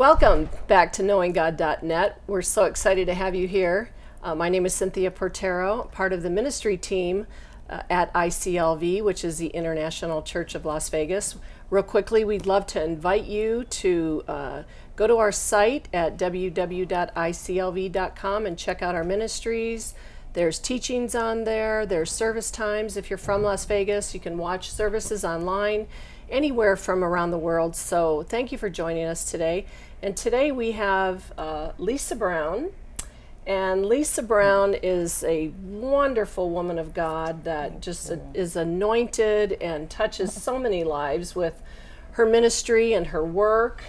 Welcome back to knowinggod.net. We're so excited to have you here. My name is Cynthia Portero, part of the ministry team at ICLV, which is the International Church of Las Vegas. Real quickly, we'd love to invite you to go to our site at www.iclv.com and check out our ministries. There's teachings on there. There's service times. If you're from Las Vegas, you can watch services online anywhere from around the world. So thank you for joining us today. And today we have Lisa Brown. And Lisa Brown is a wonderful woman of God that just is anointed and touches so many lives with her ministry and her work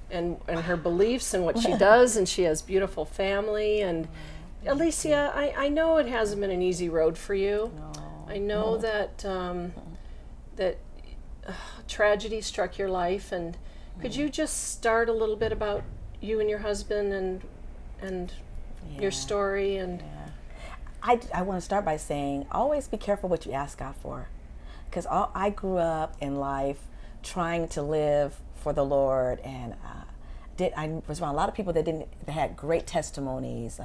and her beliefs and what she does. And she has beautiful family. And Alesia, I know it hasn't been an easy road for you. No. I know that tragedy struck your life, and could you just start a little bit about you and your husband and your story? And I want to start by saying, always be careful what you ask God for, because I grew up in life trying to live for the Lord, and I was around a lot of people that had great testimonies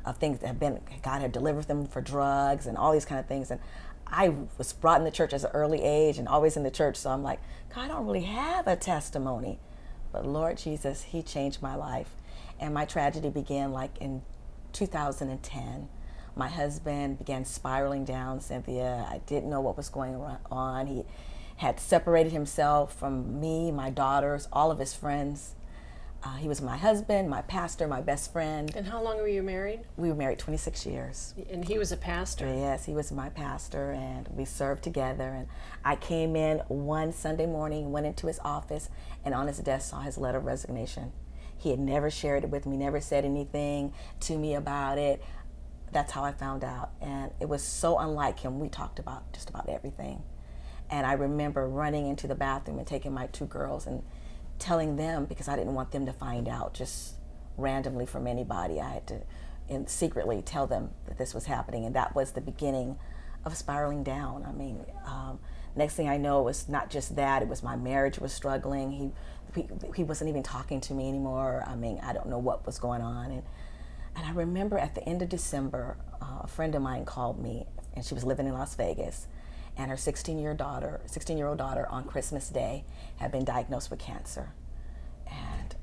of things that God had delivered them for drugs and all these kind of things. And I was brought in the church as an early age and always in the church. So I'm like, God, I don't really have a testimony. But Lord Jesus, He changed my life. And my tragedy began like in 2010. My husband began spiraling down, Cynthia. I didn't know what was going on. He had separated himself from me, my daughters, all of his friends. He was my husband, my pastor, my best friend. And how long were you married? We were married 26 years. And he was a pastor? Yes, he was my pastor, and we served together. And I came in one Sunday morning, went into his office, and on his desk saw his letter of resignation. He had never shared it with me, never said anything to me about it. That's how I found out. And it was so unlike him. We talked about just about everything. And I remember running into the bathroom and taking my two girls and telling them, because I didn't want them to find out just randomly from anybody. I had to secretly tell them that this was happening, and that was the beginning of spiraling down. I mean, next thing I know, it was not just that, it was my marriage was struggling. He wasn't even talking to me anymore. I mean, I don't know what was going on. And I remember at the end of December, a friend of mine called me, and she was living in Las Vegas. And her 16-year-old daughter on Christmas Day had been diagnosed with cancer. And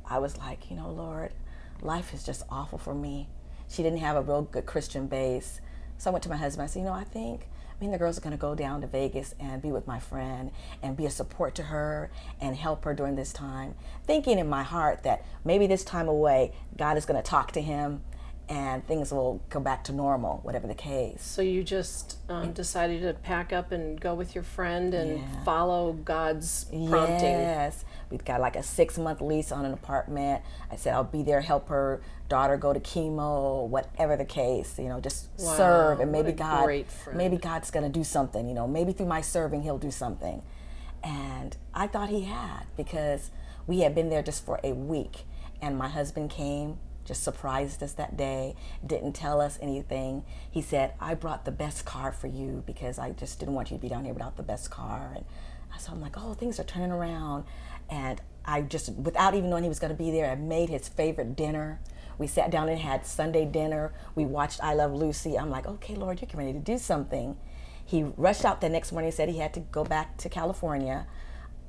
I was like, Lord, life is just awful for me. She didn't have a real good Christian base. So I went to my husband. I said, I think me and the girls are going to go down to Vegas and be with my friend and be a support to her and help her during this time. Thinking in my heart that maybe this time away, God is going to talk to him and things will go back to normal, whatever the case. So you just decided to pack up and go with your friend and follow God's prompting. Yes. We've got like a 6-month lease on an apartment. I said I'll be there, help her daughter go to chemo, whatever the case, just serve. And maybe God's going to do something, maybe through my serving, He'll do something. And I thought He had, because we had been there just for a week. And my husband came, just surprised us that day, didn't tell us anything. He said, I brought the best car for you because I just didn't want you to be down here without the best car. And so I'm like, things are turning around. And I just, without even knowing he was going to be there, I made his favorite dinner. We sat down and had Sunday dinner. We watched I Love Lucy. I'm like, okay, Lord, you're ready to do something. He rushed out the next morning and said he had to go back to California,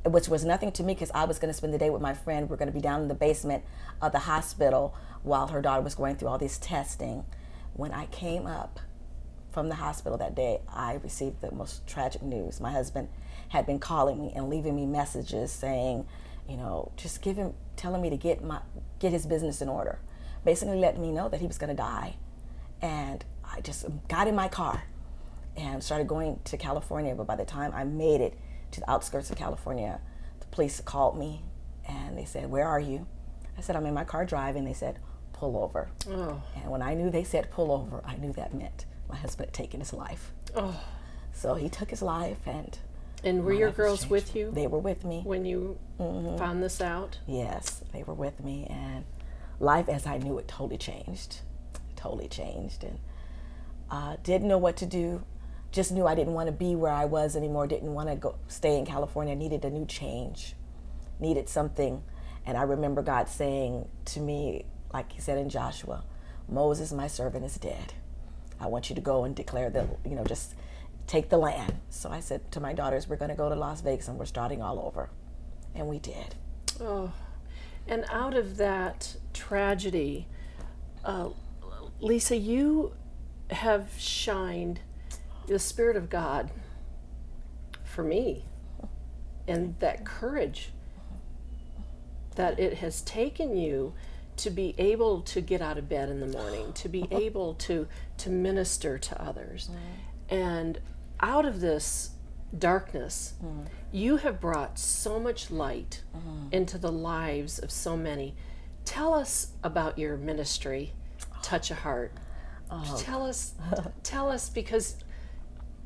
which was nothing to me because I was going to spend the day with my friend. We're going to be down in the basement of the hospital while her daughter was going through all this testing. When I came up from the hospital that day, I received the most tragic news. My husband had been calling me and leaving me messages saying, just telling me to get his business in order. Basically letting me know that he was going to die. And I just got in my car and started going to California. But by the time I made it to the outskirts of California, the police called me and they said, where are you? I said, I'm in my car driving. They said, pull over. Oh. And when I knew they said pull over, I knew that meant my husband had taken his life. Oh. So he took his life. And were your girls with you? They were with me. When you found this out? Yes, they were with me. And life as I knew it totally changed. And didn't know what to do. Just knew I didn't want to be where I was anymore. Didn't want to stay in California. Needed a new change. Needed something. And I remember God saying to me, like he said in Joshua, Moses, my servant, is dead. I want you to go and declare just take the land. So I said to my daughters, we're going to go to Las Vegas and we're starting all over. And we did. Oh, and out of that tragedy, Lisa, you have shined the Spirit of God for me, and that courage that it has taken you to be able to get out of bed in the morning, to be able to minister to others. And out of this darkness, you have brought so much light into the lives of so many. Tell us about your ministry, Touch a Heart. Tell us, because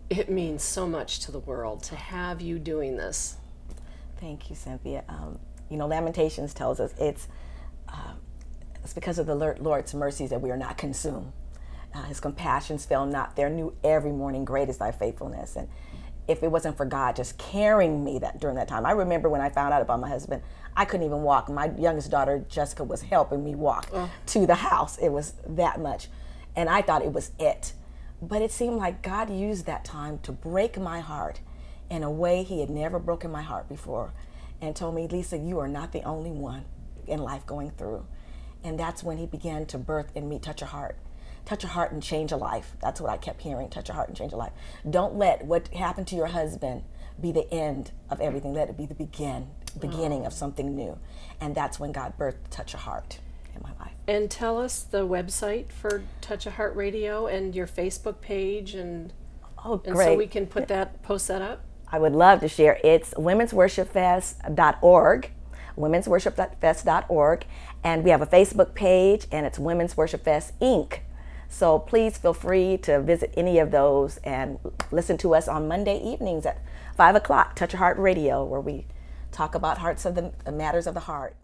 it means so much to the world to have you doing this. Thank you, Cynthia. Lamentations tells us it's because of the Lord's mercies that we are not consumed. His compassions fail not. They're new every morning. Great is thy faithfulness. And if it wasn't for God just carrying me during that time, I remember when I found out about my husband, I couldn't even walk. My youngest daughter, Jessica, was helping me walk to the house. It was that much. And I thought it was it. But it seemed like God used that time to break my heart in a way he had never broken my heart before, and told me, Lisa, you are not the only one in life going through. And that's when he began to birth in me Touch a Heart. Touch a heart and change a life. That's what I kept hearing, touch a heart and change a life. Don't let what happened to your husband be the end of everything. Let it be the beginning of something new. And that's when God birthed Touch a Heart in my life. And tell us the website for Touch a Heart Radio and your Facebook page, and great. So we can post that up. I would love to share. It's womensworshipfest.org, womensworshipfest.org, and we have a Facebook page, and it's Women's Worship Fest Inc. So please feel free to visit any of those and listen to us on Monday evenings at 5 o'clock, Touch a Heart Radio, where we talk about matters of the heart.